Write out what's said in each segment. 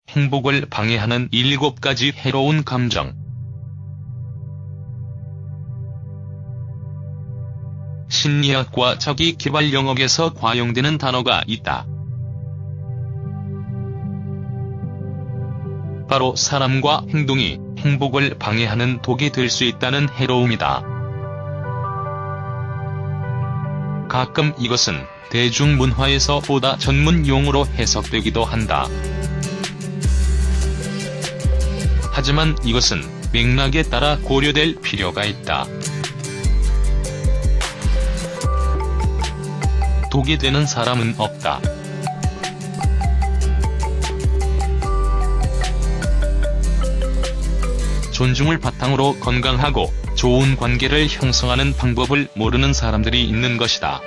행복을 방해하는 7가지 해로운 감정. 심리학과 자기계발 영역에서 과용되는 단어가 있다. 바로 사람과 행동이 행복을 방해하는 독이 될 수 있다는 해로움이다. 가끔 이것은 대중문화에서 보다 전문 용어로 해석되기도 한다. 하지만 이것은 맥락에 따라 고려될 필요가 있다. 독이 되는 사람은 없다. 존중을 바탕으로 건강하고 좋은 관계를 형성하는 방법을 모르는 사람들이 있는 것이다.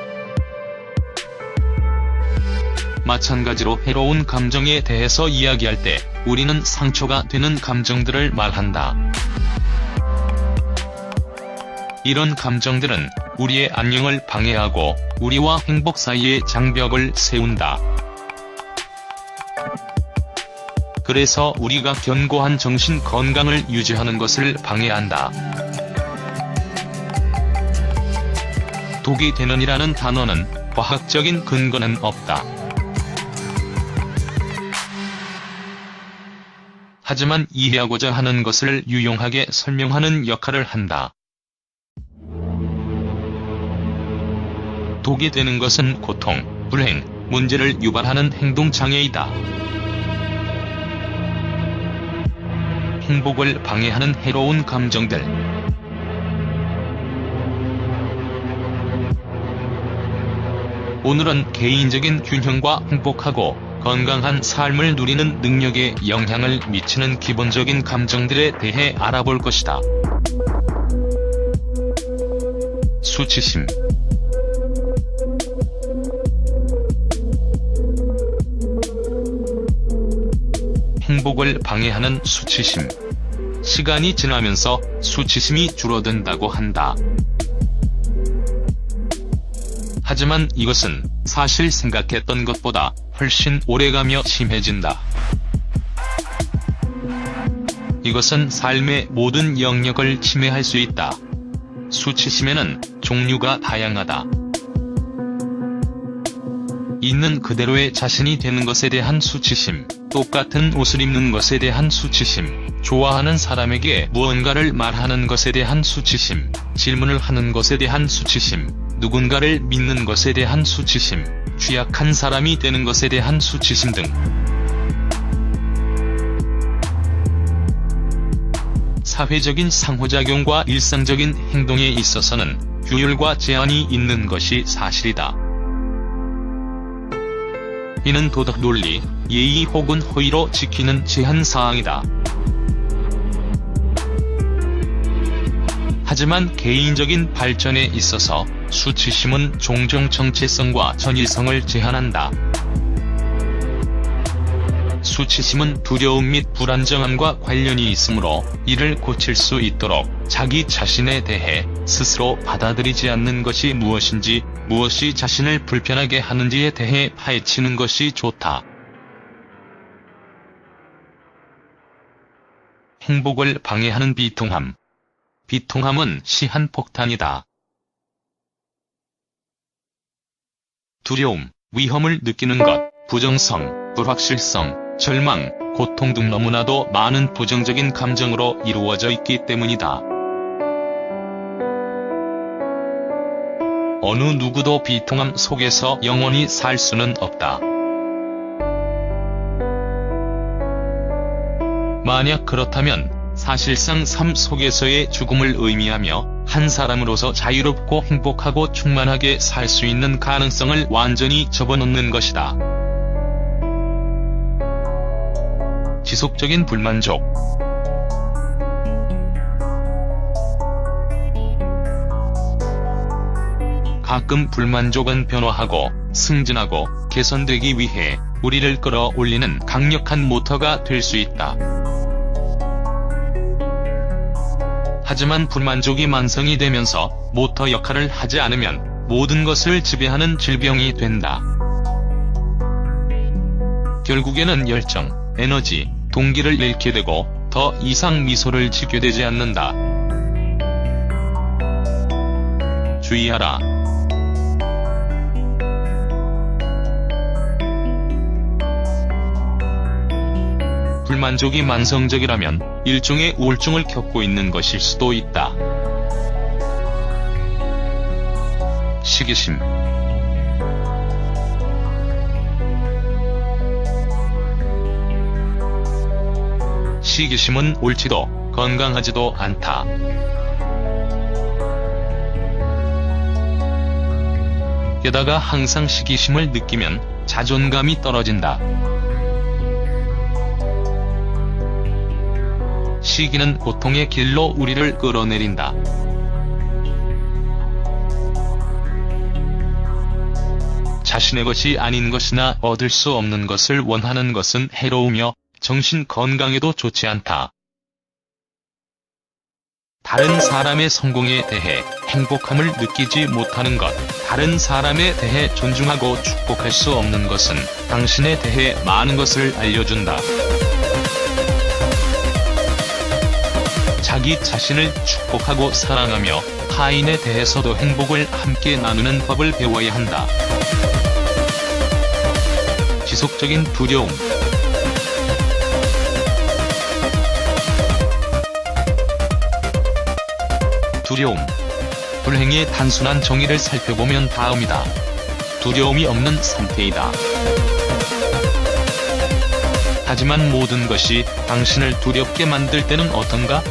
마찬가지로 해로운 감정에 대해서 이야기할 때 우리는 상처가 되는 감정들을 말한다. 이런 감정들은 우리의 안녕을 방해하고 우리와 행복 사이에 장벽을 세운다. 그래서 우리가 견고한 정신 건강을 유지하는 것을 방해한다. 독이 되는이라는 단어는 과학적인 근거는 없다. 하지만 이해하고자 하는 것을 유용하게 설명하는 역할을 한다. 독이 되는 것은 고통, 불행, 문제를 유발하는 행동장애이다. 행복을 방해하는 해로운 감정들. 오늘은 개인적인 균형과 행복하고 건강한 삶을 누리는 능력에 영향을 미치는 기본적인 감정들에 대해 알아볼 것이다. 수치심. 행복을 방해하는 수치심. 시간이 지나면서 수치심이 줄어든다고 한다. 하지만 이것은 사실 생각했던 것보다 훨씬 오래가며 심해진다. 이것은 삶의 모든 영역을 침해할 수 있다. 수치심에는 종류가 다양하다. 있는 그대로의 자신이 되는 것에 대한 수치심, 똑같은 옷을 입는 것에 대한 수치심, 좋아하는 사람에게 무언가를 말하는 것에 대한 수치심, 질문을 하는 것에 대한 수치심, 누군가를 믿는 것에 대한 수치심, 취약한 사람이 되는 것에 대한 수치심 등. 사회적인 상호작용과 일상적인 행동에 있어서는 규율과 제한이 있는 것이 사실이다. 이는 도덕 논리, 예의 혹은 호의로 지키는 제한사항이다. 하지만 개인적인 발전에 있어서 수치심은 종종 정체성과 전일성을 제한한다. 수치심은 두려움 및 불안정함과 관련이 있으므로 이를 고칠 수 있도록 자기 자신에 대해 스스로 받아들이지 않는 것이 무엇인지, 무엇이 자신을 불편하게 하는지에 대해 파헤치는 것이 좋다. 행복을 방해하는 비통함. 비통함은 시한폭탄이다. 두려움, 위험을 느끼는 것, 부정성, 불확실성, 절망, 고통 등 너무나도 많은 부정적인 감정으로 이루어져 있기 때문이다. 어느 누구도 비통함 속에서 영원히 살 수는 없다. 만약 그렇다면 사실상 삶 속에서의 죽음을 의미하며 한 사람으로서 자유롭고 행복하고 충만하게 살 수 있는 가능성을 완전히 접어놓는 것이다. 지속적인 불만족. 가끔 불만족은 변화하고 승진하고 개선되기 위해 우리를 끌어올리는 강력한 모터가 될 수 있다. 하지만 불만족이 만성이 되면서 모터 역할을 하지 않으면 모든 것을 지배하는 질병이 된다. 결국에는 열정, 에너지, 동기를 잃게 되고 더 이상 미소를 짓게 되지 않는다. 주의하라. 불만족이 만성적이라면 일종의 우울증을 겪고 있는 것일 수도 있다. 시기심. 시기심은 옳지도 건강하지도 않다. 게다가 항상 시기심을 느끼면 자존감이 떨어진다. 시기는 고통의 길로 우리를 끌어내린다. 자신의 것이 아닌 것이나 얻을 수 없는 것을 원하는 것은 해로우며 정신 건강에도 좋지 않다. 다른 사람의 성공에 대해 행복함을 느끼지 못하는 것, 다른 사람에 대해 존중하고 축복할 수 없는 것은 당신에 대해 많은 것을 알려준다. 자기 자신을 축복하고 사랑하며 타인에 대해서도 행복을 함께 나누는 법을 배워야 한다. 지속적인 두려움. 두려움. 불행의 단순한 정의를 살펴보면 다음이다. 두려움이 없는 상태이다. 하지만 모든 것이 당신을 두렵게 만들 때는 어떤가?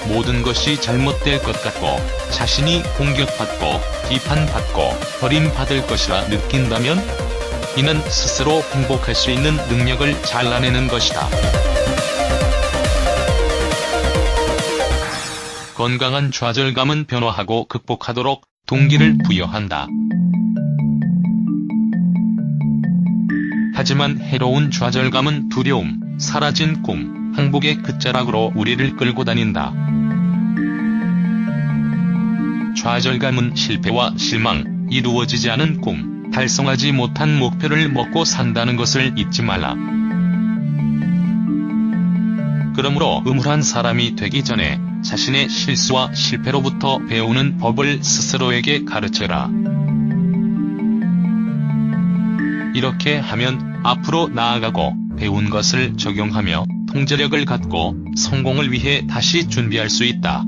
모든 것이 잘못될 것 같고 자신이 공격받고 비판받고 버림받을 것이라 느낀다면 이는 스스로 행복할 수 있는 능력을 잘라내는 것이다. 건강한 좌절감은 변화하고 극복하도록 동기를 부여한다. 하지만 해로운 좌절감은 두려움, 사라진 꿈, 행복의 끝자락으로 우리를 끌고 다닌다. 좌절감은 실패와 실망, 이루어지지 않은 꿈, 달성하지 못한 목표를 먹고 산다는 것을 잊지 말라. 그러므로 음울한 사람이 되기 전에 자신의 실수와 실패로부터 배우는 법을 스스로에게 가르쳐라. 이렇게 하면 앞으로 나아가고 배운 것을 적용하며 통제력을 갖고 성공을 위해 다시 준비할 수 있다.